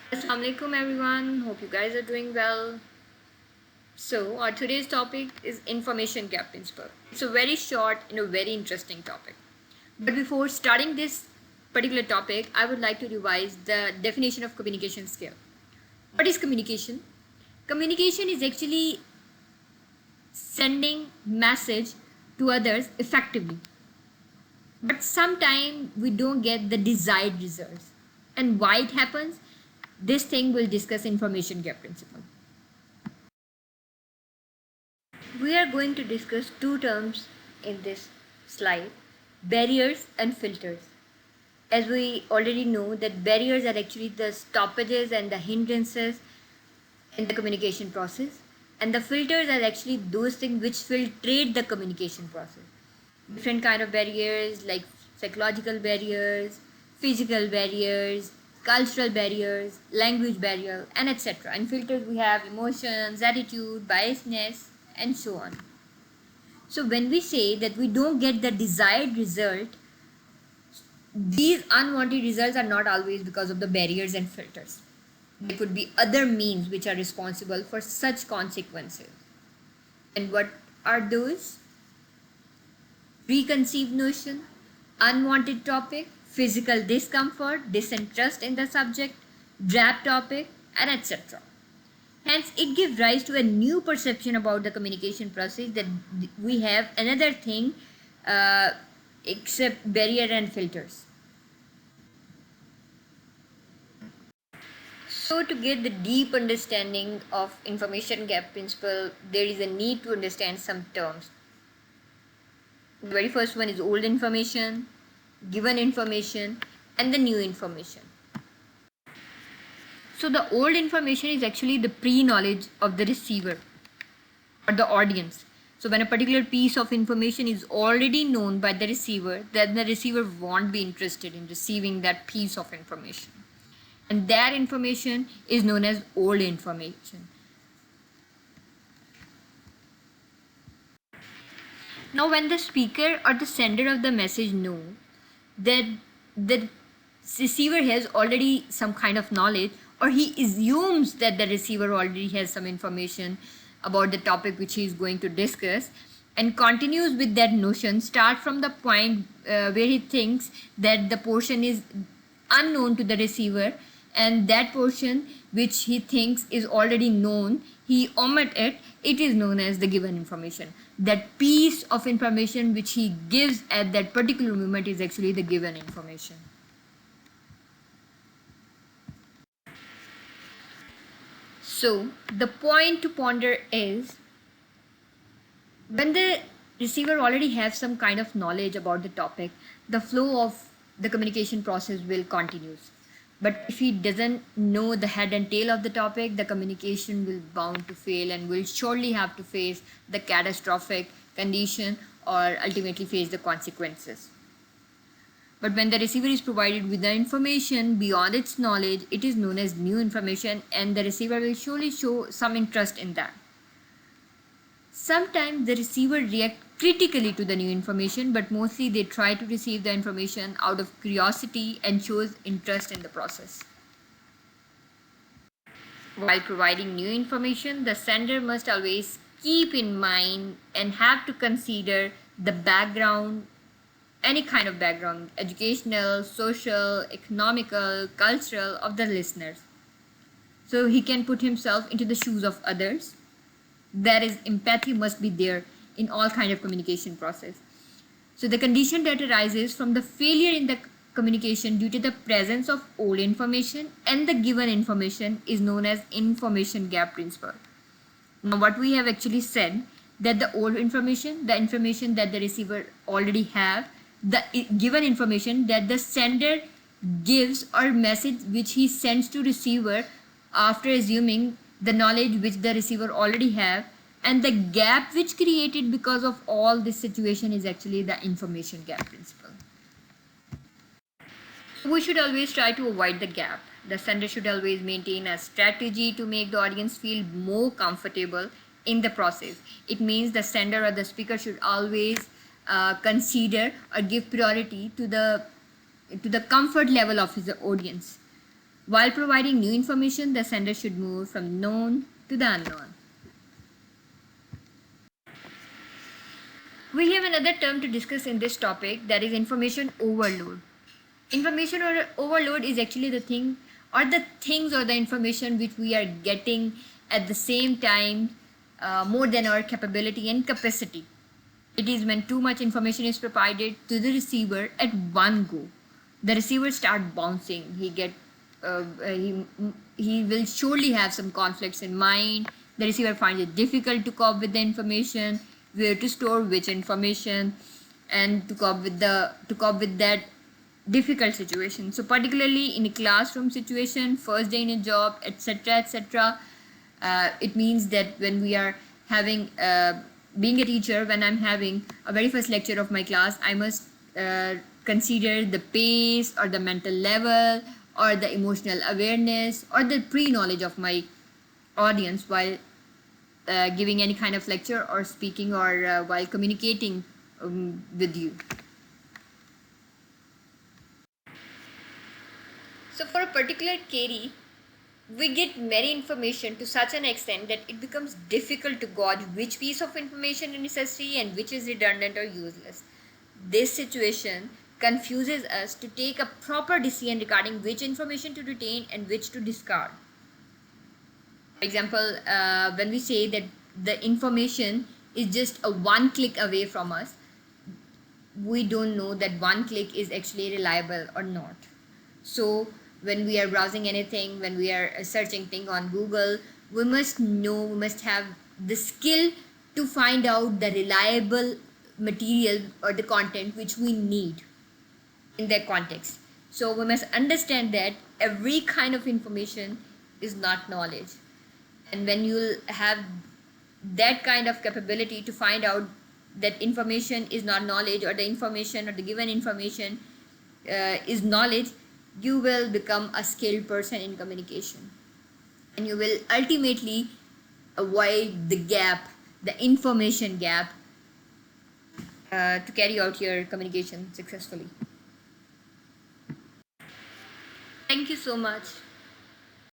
Assalamu alaikum everyone. Hope you guys are doing well. So, our today's topic is information gap principle. It's a very short and a very interesting topic. But before starting this particular topic, I would like to revise the definition of communication skill. What is communication? Communication is actually sending message to others effectively. But sometimes we don't get the desired results. And why it happens? This thing will discuss information gap principle. We are going to discuss two terms in this slide, barriers and filters. As we already know that barriers are actually the stoppages and the hindrances in the communication process, and the filters are actually those things which filtrate the communication process. Different kind of barriers like psychological barriers, physical barriers, cultural barriers, language barrier, and etc. And filters we have emotions, attitude, biasness, and so on. So when we say that we don't get the desired result, these unwanted results are not always because of the barriers and filters. There could be other means which are responsible for such consequences. And what are those? Preconceived notion, unwanted topic, physical discomfort, disinterest in the subject, drab topic, and etc. Hence, it gives rise to a new perception about the communication process that we have another thing except barrier and filters. So, to get the deep understanding of information gap principle, there is a need to understand some terms. The very first one is old information, given information, and the new information. So the old information is actually the pre-knowledge of the receiver or the audience. So when a particular piece of information is already known by the receiver, then the receiver won't be interested in receiving that piece of information. And that information is known as old information. Now when the speaker or the sender of the message know that the receiver has already some kind of knowledge, or he assumes that the receiver already has some information about the topic which he is going to discuss, and continues with that notion, start from the point where he thinks that the portion is unknown to the receiver, and that portion which he thinks is already known, he omit it. It is known as the given information. That piece of information which he gives at that particular moment is actually the given information. So the point to ponder is, when the receiver already has some kind of knowledge about the topic, the flow of the communication process will continue. But if he doesn't know the head and tail of the topic, the communication will bound to fail and will surely have to face the catastrophic condition or ultimately face the consequences. But when the receiver is provided with the information beyond its knowledge, it is known as new information, and the receiver will surely show some interest in that. Sometimes the receiver reacts critically to the new information, but mostly they try to receive the information out of curiosity and shows interest in the process. While providing new information, the sender must always keep in mind and have to consider the background, any kind of background, educational, social, economical, cultural, of the listeners. So he can put himself into the shoes of others. That is, empathy must be there in all kind of communication process. So the condition that arises from the failure in the communication due to the presence of old information and the given information is known as information gap principle. Now what we have actually said, that the old information, the information that the receiver already have, the given information that the sender gives or message which he sends to receiver after assuming the knowledge which the receiver already have, and the gap which created because of all this situation is actually the information gap principle. We should always try to avoid the gap. The sender should always maintain a strategy to make the audience feel more comfortable in the process. It means the sender or the speaker should always consider or give priority to the comfort level of his audience. While providing new information, the sender should move from known to the unknown. We have another term to discuss in this topic, that is information overload. Information overload is actually the thing or the things or the information which we are getting at the same time, more than our capability and capacity. It is when too much information is provided to the receiver at one go. The receiver start bouncing. He will surely have some conflicts in mind. The receiver finds it difficult to cope with the information, where to store which information, and to cope with that difficult situation. So particularly in a classroom situation, first day in a job, etc., etc., it means that when we are having being a teacher, when I'm having a very first lecture of my class, I must consider the pace or the mental level or the emotional awareness or the pre-knowledge of my audience while giving any kind of lecture or speaking or while communicating with you. So for a particular query, we get many information to such an extent that it becomes difficult to gauge which piece of information is necessary and which is redundant or useless. This situation confuses us to take a proper decision regarding which information to retain and which to discard. For example, when we say that the information is just a one click away from us, we don't know that one click is actually reliable or not. So when we are browsing anything, when we are searching thing on Google, we must have the skill to find out the reliable material or the content which we need in that context. So we must understand that every kind of information is not knowledge. And when you have that kind of capability to find out that information is not knowledge, or the information or the given information is knowledge, you will become a skilled person in communication, and you will ultimately avoid the gap, the information gap, to carry out your communication successfully. Thank you so much.